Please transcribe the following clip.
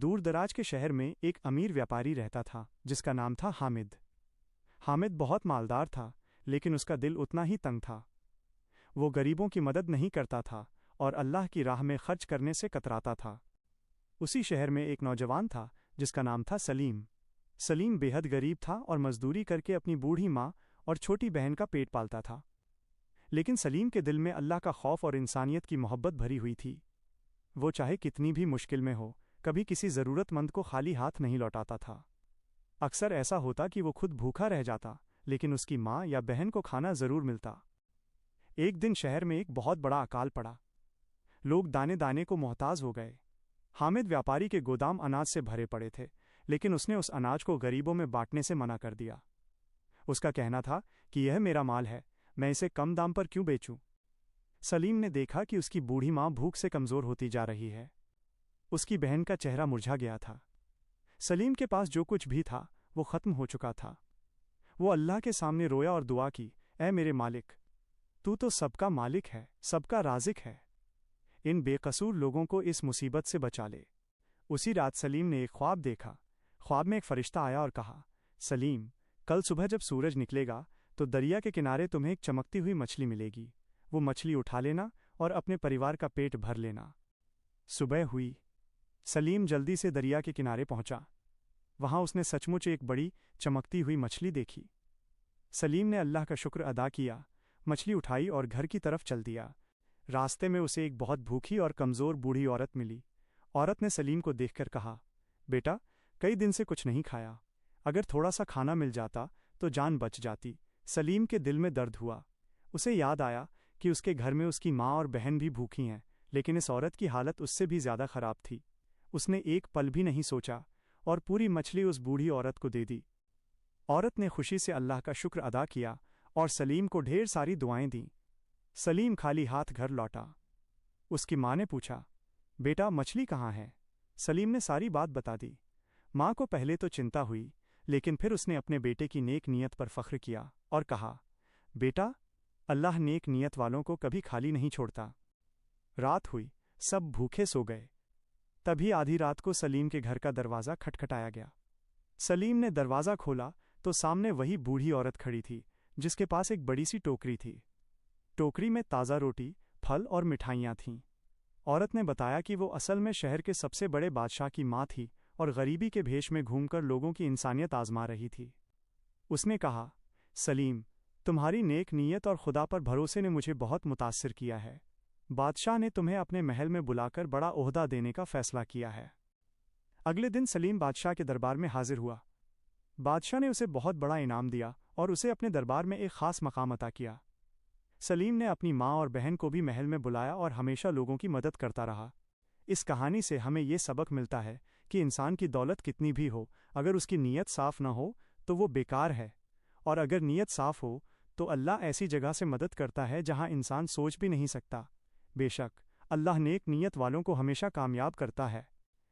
دور دراز کے شہر میں ایک امیر ویاپاری رہتا تھا جس کا نام تھا حامد۔ حامد بہت مالدار تھا لیکن اس کا دل اتنا ہی تنگ تھا۔ وہ غریبوں کی مدد نہیں کرتا تھا اور اللہ کی راہ میں خرچ کرنے سے کتراتا تھا۔ اسی شہر میں ایک نوجوان تھا جس کا نام تھا سلیم۔ سلیم بے حد غریب تھا اور مزدوری کر کے اپنی بوڑھی ماں اور چھوٹی بہن کا پیٹ پالتا تھا، لیکن سلیم کے دل میں اللہ کا خوف اور انسانیت کی محبت بھری ہوئی تھی۔ وہ چاہے کتنی بھی مشکل میں ہو کبھی کسی ضرورت مند کو خالی ہاتھ نہیں لوٹاتا تھا۔ اکثر ایسا ہوتا کہ وہ خود بھوکا رہ جاتا لیکن اس کی ماں یا بہن کو کھانا ضرور ملتا۔ ایک دن شہر میں ایک بہت بڑا اکال پڑا، لوگ دانے دانے کو محتاج ہو گئے۔ حامد ویاپاری کے گودام اناج سے بھرے پڑے تھے لیکن اس نے اس اناج کو غریبوں میں بانٹنے سے منع کر دیا۔ اس کا کہنا تھا کہ یہ میرا مال ہے، میں اسے کم دام پر کیوں بیچوں؟ سلیم نے دیکھا کہ اس کی بوڑھی ماں بھوک سے کمزور ہوتی جا رہی ہے۔ اس کی بہن کا چہرہ مرجھا گیا تھا۔ سلیم کے پاس جو کچھ بھی تھا وہ ختم ہو چکا تھا۔ وہ اللہ کے سامنے رویا اور دعا کی، اے میرے مالک، تو سب کا مالک ہے، سب کا رازق ہے، ان بے قصور لوگوں کو اس مصیبت سے بچا لے۔ اسی رات سلیم نے ایک خواب دیکھا۔ خواب میں ایک فرشتہ آیا اور کہا، سلیم، کل صبح جب سورج نکلے گا تو دریا کے کنارے تمہیں ایک چمکتی ہوئی مچھلی ملے گی، وہ مچھلی اٹھا لینا اور اپنے پریوار کا پیٹ بھر لینا۔ صبح ہوئی، سلیم جلدی سے دریا کے کنارے پہنچا۔ وہاں اس نے سچ مچ ایک بڑی چمکتی ہوئی مچھلی دیکھی۔ سلیم نے اللہ کا شکر ادا کیا، مچھلی اٹھائی اور گھر کی طرف چل دیا۔ راستے میں اسے ایک بہت بھوکی اور کمزور بوڑھی عورت ملی۔ عورت نے سلیم کو دیکھ کر کہا، بیٹا، کئی دن سے کچھ نہیں کھایا، اگر تھوڑا سا کھانا مل جاتا تو جان بچ جاتی۔ سلیم کے دل میں درد ہوا۔ اسے یاد آیا کہ اس کے گھر میں اس کی ماں اور بہن بھی بھوکی ہیں، لیکن اس عورت کی حالت اس سے بھی زیادہ خراب تھی۔ اس نے ایک پل بھی نہیں سوچا اور پوری مچھلی اس بوڑھی عورت کو دے دی۔ عورت نے خوشی سے اللہ کا شکر ادا کیا اور سلیم کو ڈھیر ساری دعائیں دیں۔ سلیم خالی ہاتھ گھر لوٹا۔ اس کی ماں نے پوچھا، بیٹا، مچھلی کہاں ہے؟ سلیم نے ساری بات بتا دی۔ ماں کو پہلے تو چنتا ہوئی لیکن پھر اس نے اپنے بیٹے کی نیک نیت پر فخر کیا اور کہا، بیٹا، اللہ نیک نیت والوں کو کبھی خالی نہیں چھوڑتا۔ رات ہوئی، سب بھوکے سو گئے۔ تبھی آدھی رات کو سلیم کے گھر کا دروازہ کھٹکھٹایا گیا۔ سلیم نے دروازہ کھولا تو سامنے وہی بوڑھی عورت کھڑی تھی جس کے پاس ایک بڑی سی ٹوکری تھی۔ ٹوکری میں تازہ روٹی، پھل اور مٹھائیاں تھیں۔ عورت نے بتایا کہ وہ اصل میں شہر کے سب سے بڑے بادشاہ کی ماں تھی اور غریبی کے بھیش میں گھوم کر لوگوں کی انسانیت آزما رہی تھی۔ اس نے کہا، سلیم، تمہاری نیک نیت اور خدا پر بھروسے نے مجھے بہت متاثر کیا ہے۔ بادشاہ نے تمہیں اپنے محل میں بلا کر بڑا عہدہ دینے کا فیصلہ کیا ہے۔ اگلے دن سلیم بادشاہ کے دربار میں حاضر ہوا۔ بادشاہ نے اسے بہت بڑا انعام دیا اور اسے اپنے دربار میں ایک خاص مقام عطا کیا۔ سلیم نے اپنی ماں اور بہن کو بھی محل میں بلایا اور ہمیشہ لوگوں کی مدد کرتا رہا۔ اس کہانی سے ہمیں یہ سبق ملتا ہے کہ انسان کی دولت کتنی بھی ہو، اگر اس کی نیت صاف نہ ہو تو وہ بیکار ہے، اور اگر نیت صاف ہو تو اللہ ایسی جگہ سے مدد کرتا ہے جہاں انسان سوچ بھی نہیں سکتا۔ بے شک اللہ نیک نیت والوں کو ہمیشہ کامیاب کرتا ہے۔